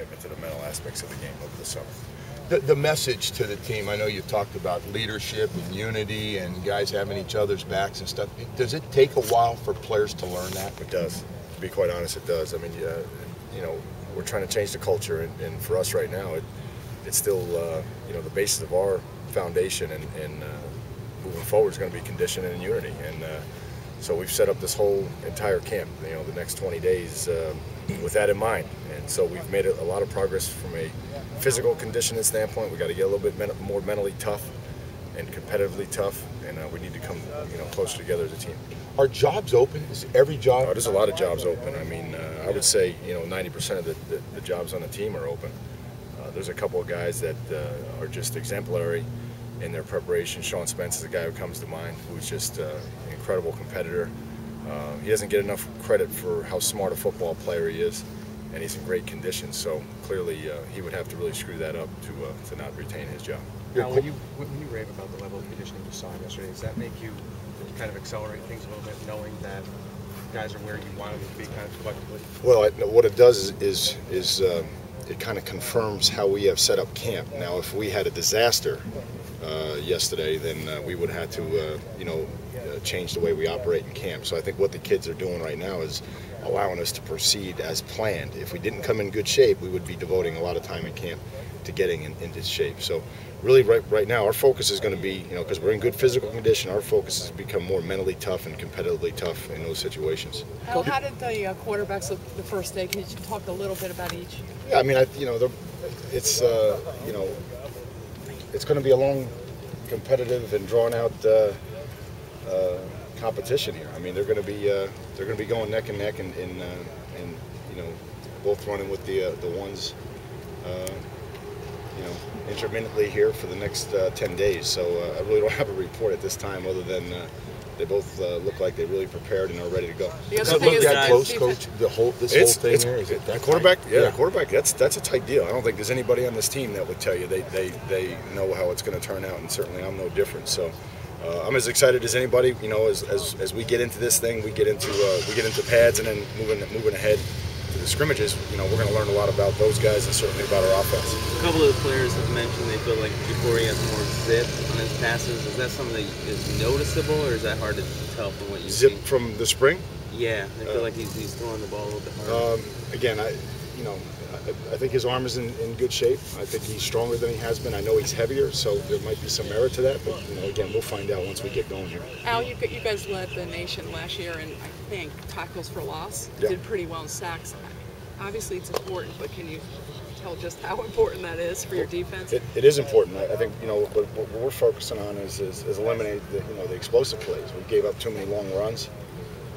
commitment to the mental aspects of the game over the summer. The message to the team, I know you talked about leadership and unity and guys having each other's backs and stuff. Does it take a while for players to learn that? It does. To be quite honest, it does. I mean, you know, we're trying to change the culture, and for us right now, it's still, you know, the basis of our foundation and moving forward is going to be conditioning and unity. And so we've set up this whole entire camp, you know, the next 20 days with that in mind. And so we've made a lot of progress from a physical conditioning standpoint. We got to get a little bit more mentally tough and competitively tough, and we need to come, you know, closer together as a team. Are jobs open? Is every job? Oh, there's a lot of jobs open. I mean, I would say, you know, 90% of the jobs on the team are open. There's a couple of guys that are just exemplary in their preparation. Sean Spence is a guy who comes to mind, who's just an incredible competitor. He doesn't get enough credit for how smart a football player he is, and he's in great condition. So clearly, he would have to really screw that up to not retain his job. Now, when you rave about the level of conditioning you saw yesterday, does that make you kind of accelerate things a little bit, knowing that guys are where you want them to be kind of collectively? Well, what it does is it kind of confirms how we have set up camp. Now, if we had a disaster yesterday, then we would have to, you know, change the way we operate in camp. So I think what the kids are doing right now is allowing us to proceed as planned. If we didn't come in good shape, we would be devoting a lot of time in camp to getting into shape. So really right now our focus is going to be, you know, because we're in good physical condition, our focus is to become more mentally tough and competitively tough in those situations. How did the quarterbacks look the first day? Can you talk a little bit about each? Yeah, I mean, you know, it's you know, it's going to be a long, competitive and drawn out competition here. I mean, they're going to be going neck and neck and you know, both running with the ones, you know, intermittently here for the next 10 days. So I really don't have a report at this time other than they both look like they're really prepared and are ready to go. Does it look that close, Coach? This whole thing here? Is it that quarterback? Yeah, quarterback. That's a tight deal. I don't think there's anybody on this team that would tell you they know how it's going to turn out, and certainly I'm no different. So I'm as excited as anybody. You know, as we get into this thing, we get into pads and then moving ahead to the scrimmages. You know, we're going to learn a lot about those guys and certainly about our offense. A couple of the players have mentioned they feel like before he has more zip on his passes. Is that something that is noticeable, or is that hard to tell from what you see? Zip from the spring? Yeah, I feel like he's throwing the ball a little bit harder. Again, I think his arm is in good shape. I think he's stronger than he has been. I know he's heavier, so there might be some merit to that. But you know, again, we'll find out once we get going here. Al, you guys led the nation last year, and I think tackles for loss. Yeah. Did pretty well in sacks. Obviously, it's important, but can you tell just how important that is for your defense? It is important. I think, you know, what we're focusing on is eliminate the explosive plays. We gave up too many long runs,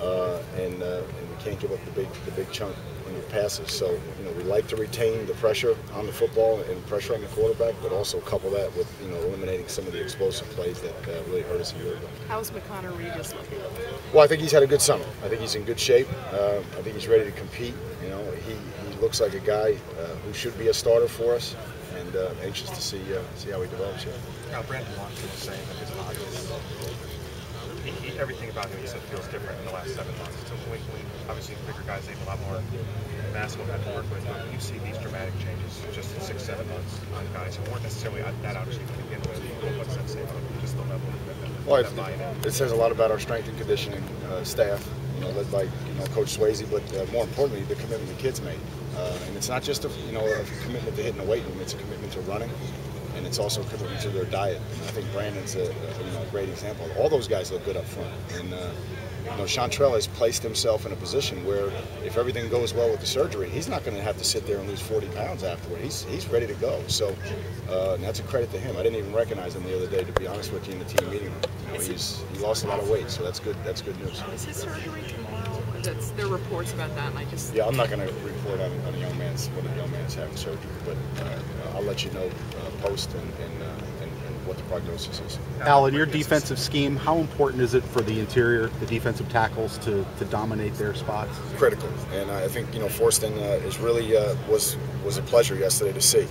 and we can't give up the big chunk in the passes. So, you know, we like to retain the pressure on the football and pressure on the quarterback, but also couple that with, you know, eliminating some of the explosive plays that really hurt us a year ago. How's McConnor Regis looking? Well, I think he's had a good summer. I think he's in good shape. I think he's ready to compete. You know, he looks like a guy who should be a starter for us, and anxious to see how he develops here. Now, Brandon Lawson was saying that his body is everything about him, he said, feels different in the last 7 months. So when obviously bigger guys, they have a lot more mass to work with. When you see these dramatic changes just in 6, 7 months on guys who weren't necessarily that out of shape to begin with, what does that say about just the level of commitment? Well, it says a lot about our strength and conditioning staff, you know, led by, you know, Coach Swayze, but more importantly, the commitment the kids made. And it's not just a commitment to hitting the weight room; it's a commitment to running, and it's also a commitment to their diet. And I think Brandon's a great example. All those guys look good up front, and you know, Chantrell has placed himself in a position where if everything goes well with the surgery, he's not going to have to sit there and lose 40 pounds afterward. He's ready to go. So and that's a credit to him. I didn't even recognize him the other day, to be honest with you, in the team meeting room. You know, he lost a lot of weight, so that's good. That's good news. Is his surgery tomorrow? There are reports about that, and I just... Yeah, I'm not going to report on a young man's having surgery, but I'll let you know post and what the prognosis is. Al, in your defensive scheme, how important is it for the interior, the defensive tackles, to dominate their spots? Critical, and I think, you know, Forston is really was a pleasure yesterday to see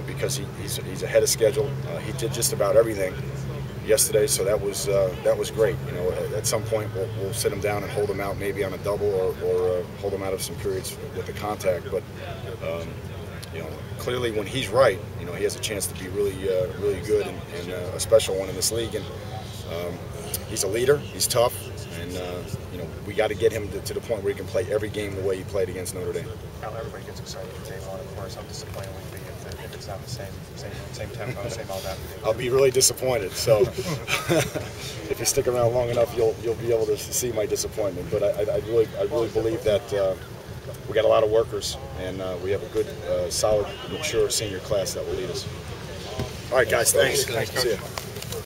because he's ahead of schedule. He did just about everything yesterday, so that was great. You know, at some point we'll sit him down and hold him out, maybe on a double or hold him out of some periods with the contact. But you know, clearly when he's right, you know, he has a chance to be really, really good and a special one in this league. And he's a leader. He's tough, and you know, we got to get him to the point where he can play every game the way he played against Notre Dame. Now everybody gets excited for day one. Of course, how disappointing would it be if it's not the same tempo, same all that. I'll be really disappointed. So if you stick around long enough, you'll be able to see my disappointment. But I really believe that we got a lot of workers, and we have a good, solid, mature senior class that will lead us. All right, guys. Thanks. Thanks, Coach. See ya.